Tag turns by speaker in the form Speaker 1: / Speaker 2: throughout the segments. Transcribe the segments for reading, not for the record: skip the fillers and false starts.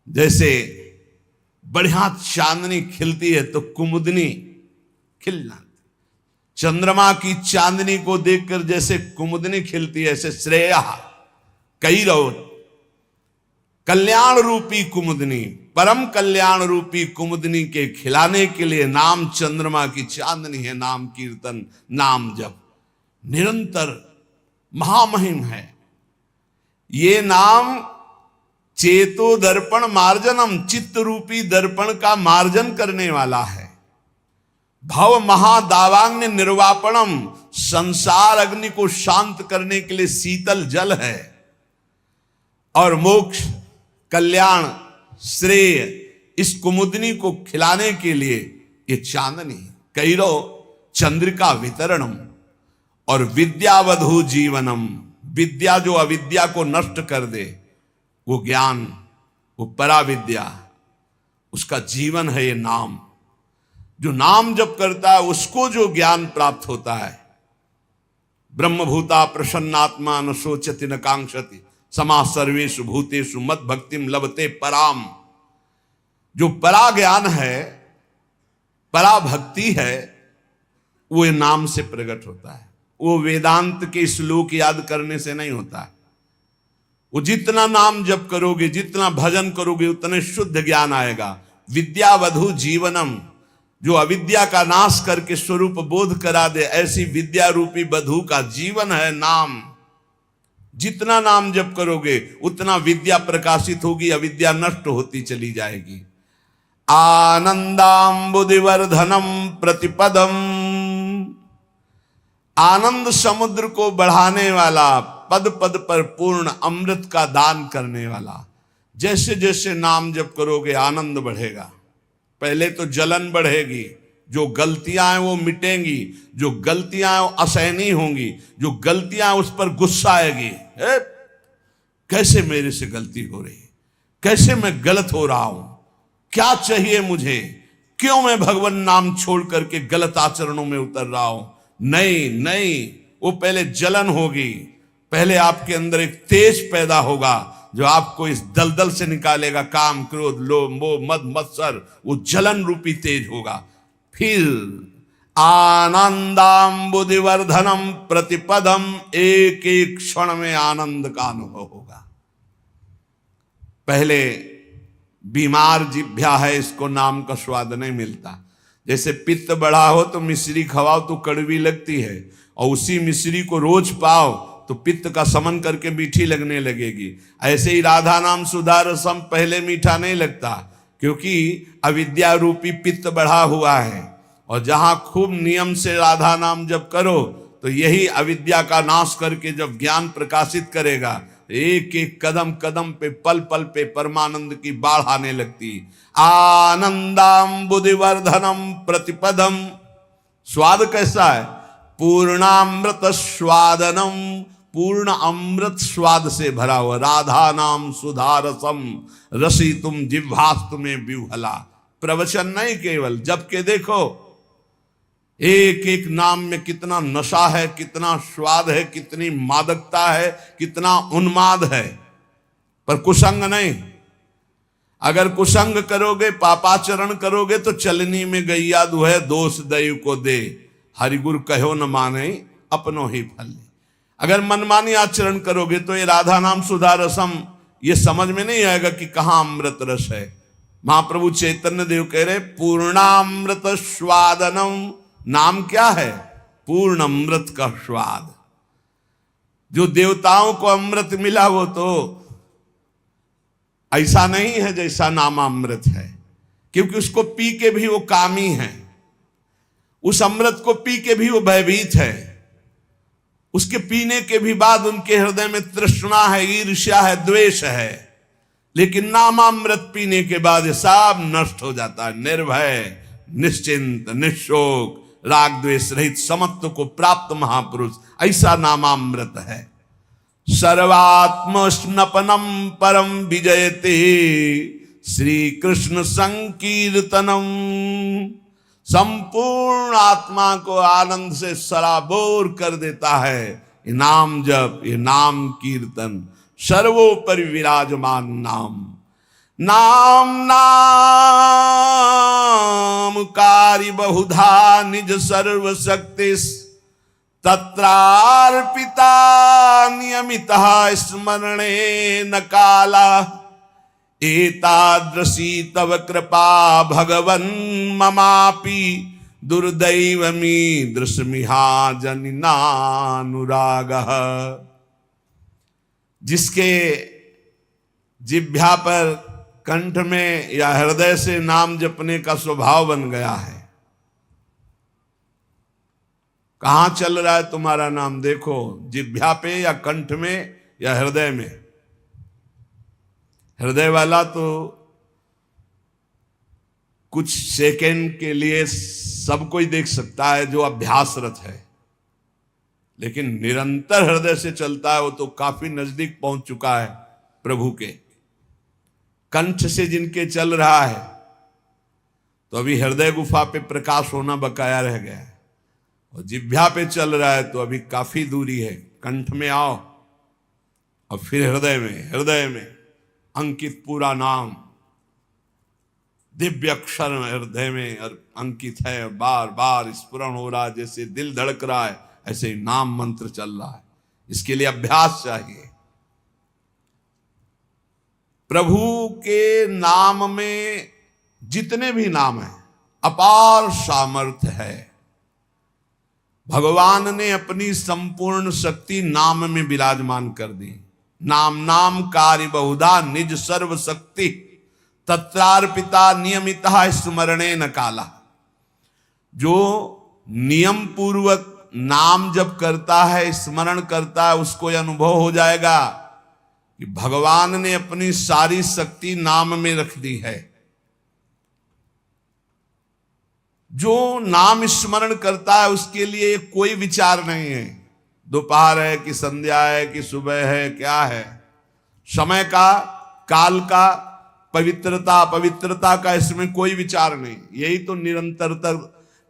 Speaker 1: जैसे बढ़िया चांदनी खिलती है तो कुमुदनी खिलना, चंद्रमा की चांदनी को देखकर जैसे कुमुदनी खिलती है, ऐसे श्रेया कैरव कल्याण रूपी कुमुदनी, परम कल्याण रूपी कुमुदनी के खिलाने के लिए नाम चंद्रमा की चांदनी है। नाम कीर्तन, नाम जप निरंतर महामहिम है। ये नाम चेतो दर्पण मार्जनम, चित्त रूपी दर्पण का मार्जन करने वाला है। भव महादावांग निर्वापणम, संसार अग्नि को शांत करने के लिए शीतल जल है। और मोक्ष, कल्याण, श्रेय इस कुमुदनी को खिलाने के लिए ये चांदनी। कैरव चंद्रिका वितरणम और विद्यावधु जीवनम, विद्या जो अविद्या को नष्ट कर दे, वो ज्ञान, वो पराविद्या, उसका जीवन है ये नाम। जो नाम जप करता है उसको जो ज्ञान प्राप्त होता है। ब्रह्मभूता प्रसन्नात्मा न शोचति न कांक्षति समा सर्वेषु भूतेषु मद भक्तिम लभते पराम। जो परा ज्ञान है, परा भक्ति है, वो नाम से प्रकट होता है। वो वेदांत के श्लोक याद करने से नहीं होता है। वो जितना नाम जप करोगे, जितना भजन करोगे, उतने शुद्ध ज्ञान आएगा। विद्यावधु जीवनम, जो अविद्या का नाश करके स्वरूप बोध करा दे, ऐसी विद्या रूपी वधु का जीवन है नाम। जितना नाम जप करोगे उतना विद्या प्रकाशित होगी, अविद्या नष्ट होती चली जाएगी। आनंदाम्बुदिवर्धनम प्रतिपदम, आनंद समुद्र को बढ़ाने वाला, पद पद पर पूर्ण अमृत का दान करने वाला। जैसे जैसे नाम जप करोगे आनंद बढ़ेगा। पहले तो जलन बढ़ेगी, जो गलतियां हैं वो मिटेंगी, जो गलतियां हैं वो असहनीय होंगी, जो गलतियां हैं उस पर गुस्सा आएगी। कैसे मेरे से गलती हो रही, कैसे मैं गलत हो रहा हूं, क्या चाहिए मुझे, क्यों मैं भगवान नाम छोड़ करके गलत आचरणों में उतर रहा हूं। नहीं नहीं, वो पहले जलन होगी, पहले आपके अंदर एक तेज पैदा होगा जो आपको इस दलदल से निकालेगा। काम, क्रोध, लोभ, मोह, मद, मत्सर, वो जलन रूपी तेज होगा। फिर आनंदाम्बुदिवर्धनम प्रतिपदम, एक एक क्षण में आनंद का अनुभव होगा। पहले बीमार जिभ्या है, इसको नाम का स्वाद नहीं मिलता। जैसे पित्त बढ़ा हो तो मिश्री खवाओ तो कड़वी लगती है, और उसी मिश्री को रोज पाओ तो पित्त का समन करके मीठी लगने लगेगी। ऐसे ही राधा नाम सुधा रसम पहले मीठा नहीं लगता, क्योंकि अविद्या रूपी पित्त बढ़ा हुआ है। और जहां खूब नियम से राधा नाम जब करो तो यही अविद्या का नाश करके जब ज्ञान प्रकाशित करेगा, एक एक कदम कदम पे, पल पल पे परमानंद की बाढ़ आने लगती। आनंदाम्बुदिवर्धनम प्रतिपदम, स्वाद कैसा है? पूर्णामृत स्वादनम, पूर्ण अमृत स्वाद से भरा हुआ। राधा नाम सुधा रसम रसी तुम जिह्वास्तु में विह्वला। प्रवचन नहीं केवल, जब के देखो एक एक नाम में कितना नशा है, कितना स्वाद है, कितनी मादकता है, कितना उन्माद है। पर कुसंग नहीं। अगर कुसंग करोगे, पापाचरण करोगे तो चलनी में गैया दुहे, दोष दैव को दे, हरिगुरु कहो न माने अपनो ही फल। अगर मनमानी आचरण करोगे तो ये राधा नाम सुधा रसम ये समझ में नहीं आएगा कि कहां अमृत रस है। महाप्रभु चैतन्य देव कह रहे पूर्णामृत स्वादनम, नाम क्या है? पूर्ण अमृत का स्वाद। जो देवताओं को अमृत मिला वो तो ऐसा नहीं है जैसा नामामृत है, क्योंकि उसको पी के भी वो कामी है, उस अमृत को पी के भी वो भयभीत है, उसके पीने के भी बाद उनके हृदय में तृष्णा है, ईर्ष्या है, द्वेष है। लेकिन नामामृत पीने के बाद ये सब नष्ट हो जाता है। निर्भय, निश्चिंत, निशोक, राग द्वेष रहित समत्व को प्राप्त महापुरुष, ऐसा नामामृत है। सर्वात्म स्नपनम परम विजयते श्री कृष्ण संकीर्तनम, संपूर्ण आत्मा को आनंद से सराबोर कर देता है ये नाम जप, ये नाम कीर्तन। सर्वोपरि विराजमान नाम, नाम नाम कारी बहुधा निज सर्वशक्ति तत्रार्पिता नियमितः स्मरणे न काला एतादृशी तव कृपा भगवन् ममापि दुर्दैवमी दृश्मिहा जनिनानुरागः। जिसके जिह्वा पर, कंठ में या हृदय से नाम जपने का स्वभाव बन गया है, कहां चल रहा है तुम्हारा नाम? देखो, जिह्वा पे या कंठ में या हृदय में। हृदय वाला तो कुछ सेकंड के लिए सब कोई देख सकता है जो अभ्यासरत है, लेकिन निरंतर हृदय से चलता है वो तो काफी नजदीक पहुंच चुका है प्रभु के। कंठ से जिनके चल रहा है तो अभी हृदय गुफा पे प्रकाश होना बकाया रह गया है, और जिह्वा पे चल रहा है तो अभी काफी दूरी है। कंठ में आओ और फिर हृदय में अंकित पूरा नाम, दिव्य अक्षर हृदय में अंकित है, बार बार स्फुरण हो रहा है, जैसे दिल धड़क रहा है ऐसे ही नाम मंत्र चल रहा है। इसके लिए अभ्यास चाहिए। प्रभु के नाम में जितने भी नाम हैं अपार सामर्थ्य है। भगवान ने अपनी संपूर्ण शक्ति नाम में विराजमान कर दी। नाम नाम कार्य बहुधा निज सर्व शक्ति तत्रार्पिता नियमितः स्मरणे न काला। जो नियम पूर्वक नाम जप करता है, स्मरण करता है, उसको यह अनुभव हो जाएगा कि भगवान ने अपनी सारी शक्ति नाम में रख दी है। जो नाम स्मरण करता है उसके लिए कोई विचार नहीं है, दोपहर है कि संध्या है कि सुबह है, क्या है, समय का, काल का, पवित्रता का इसमें कोई विचार नहीं। यही तो निरंतरता,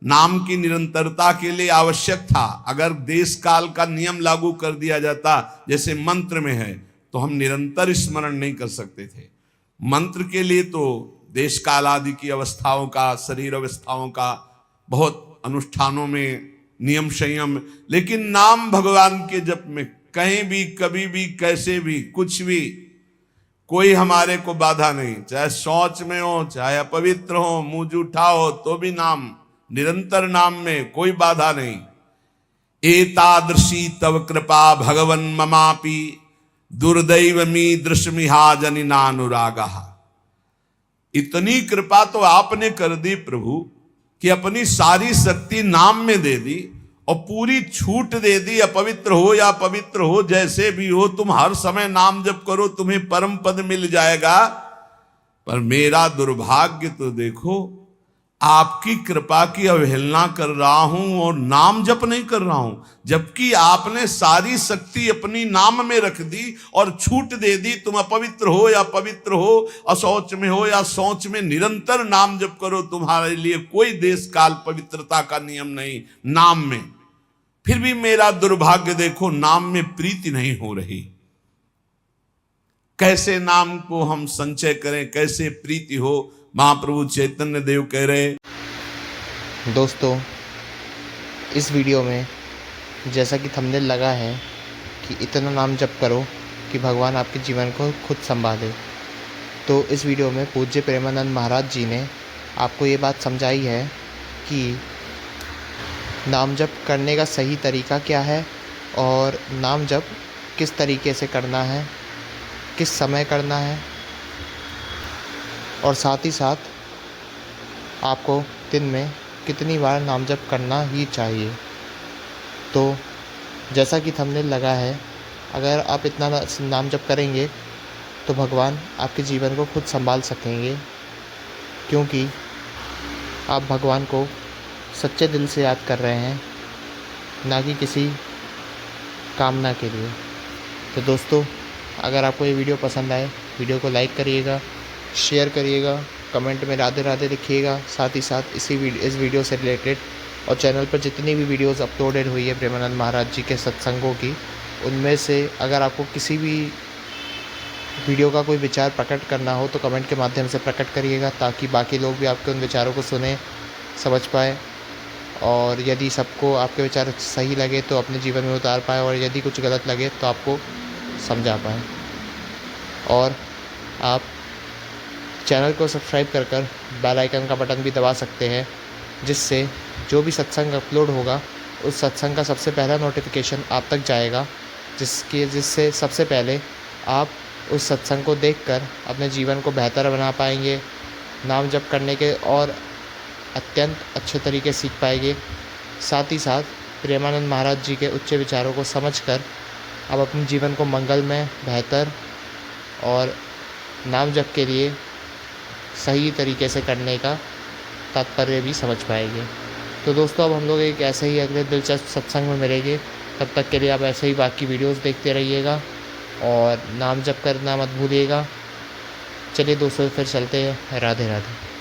Speaker 1: नाम की निरंतरता के लिए आवश्यक था। अगर देश काल का नियम लागू कर दिया जाता जैसे मंत्र में है तो हम निरंतर स्मरण नहीं कर सकते थे। मंत्र के लिए तो देश काल आदि की अवस्थाओं का, शरीर अवस्थाओं का बहुत अनुष्ठानों में नियम संयम, लेकिन नाम भगवान के जप में कहीं भी, कभी भी, कैसे भी, कुछ भी कोई हमारे को बाधा नहीं। चाहे शौच में हो, चाहे अपवित्र हो, मुंह जूठा हो, तो भी नाम, निरंतर नाम में कोई बाधा नहीं। एतादृशी तव कृपा भगवन् ममापि दुर्दैवमी दृश्मिहा जनिनानुरागः। इतनी कृपा तो आपने कर दी प्रभु कि अपनी सारी शक्ति नाम में दे दी और पूरी छूट दे दी। अपवित्र हो या पवित्र हो, जैसे भी हो, तुम हर समय नाम जप करो, तुम्हें परम पद मिल जाएगा। पर मेरा दुर्भाग्य तो देखो, आपकी कृपा की अवहेलना कर रहा हूं और नाम जप नहीं कर रहा हूं, जबकि आपने सारी शक्ति अपनी नाम में रख दी और छूट दे दी। तुम अपवित्र हो या पवित्र हो, अशौच में हो या शौच में, निरंतर नाम जप करो। तुम्हारे लिए कोई देश काल पवित्रता का नियम नहीं नाम में। फिर भी मेरा दुर्भाग्य देखो, नाम में प्रीति नहीं हो रही। कैसे नाम को हम संचय करें, कैसे प्रीति हो? महाप्रभु चैतन्य देव कह रहे।
Speaker 2: दोस्तों, इस वीडियो में जैसा कि थंबनेल लगा है कि इतना नाम जप करो कि भगवान आपके जीवन को खुद संभाले, तो इस वीडियो में पूज्य प्रेमानंद महाराज जी ने आपको ये बात समझाई है कि नाम जप करने का सही तरीका क्या है और नाम जप किस तरीके से करना है, किस समय करना है, और साथ ही साथ आपको दिन में कितनी बार नाम जप करना ही चाहिए। तो जैसा कि थंबनेल लगा है, अगर आप इतना नाम जप करेंगे तो भगवान आपके जीवन को खुद संभाल सकेंगे, क्योंकि आप भगवान को सच्चे दिल से याद कर रहे हैं, ना कि किसी कामना के लिए। तो दोस्तों, अगर आपको ये वीडियो पसंद आए, वीडियो को लाइक करिएगा, शेयर करिएगा, कमेंट में राधे राधे लिखिएगा। साथ ही साथ इस वीडियो से रिलेटेड और चैनल पर जितनी भी वीडियोस अपलोडेड हुई है प्रेमानंद महाराज जी के सत्संगों की, उनमें से अगर आपको किसी भी वीडियो का कोई विचार प्रकट करना हो तो कमेंट के माध्यम से प्रकट करिएगा, ताकि बाकी लोग भी आपके उन विचारों को सुने, समझ पाए, और यदि सबको आपके विचार सही लगे तो अपने जीवन में उतार पाए, और यदि कुछ गलत लगे तो आपको समझा पाए। और आप चैनल को सब्सक्राइब कर बेल आइकन का बटन भी दबा सकते हैं, जिससे जो भी सत्संग अपलोड होगा उस सत्संग का सबसे पहला नोटिफिकेशन आप तक जाएगा, जिससे सबसे पहले आप उस सत्संग को देखकर अपने जीवन को बेहतर बना पाएंगे, नाम जप करने के और अत्यंत अच्छे तरीके सीख पाएंगे। साथ ही साथ प्रेमानंद महाराज जी के उच्च विचारों को समझकर आप अपने जीवन को मंगलमय, बेहतर और नाम जप के लिए सही तरीके से करने का तात्पर्य भी समझ पाएंगे। तो दोस्तों, अब हम लोग एक ऐसे ही अगले दिलचस्प सत्संग में मिलेंगे। तब तक के लिए आप ऐसे ही बाकी वीडियोस देखते रहिएगा और नाम जप करना मत भूलिएगा। चलिए दोस्तों, फिर चलते हैं। राधे राधे।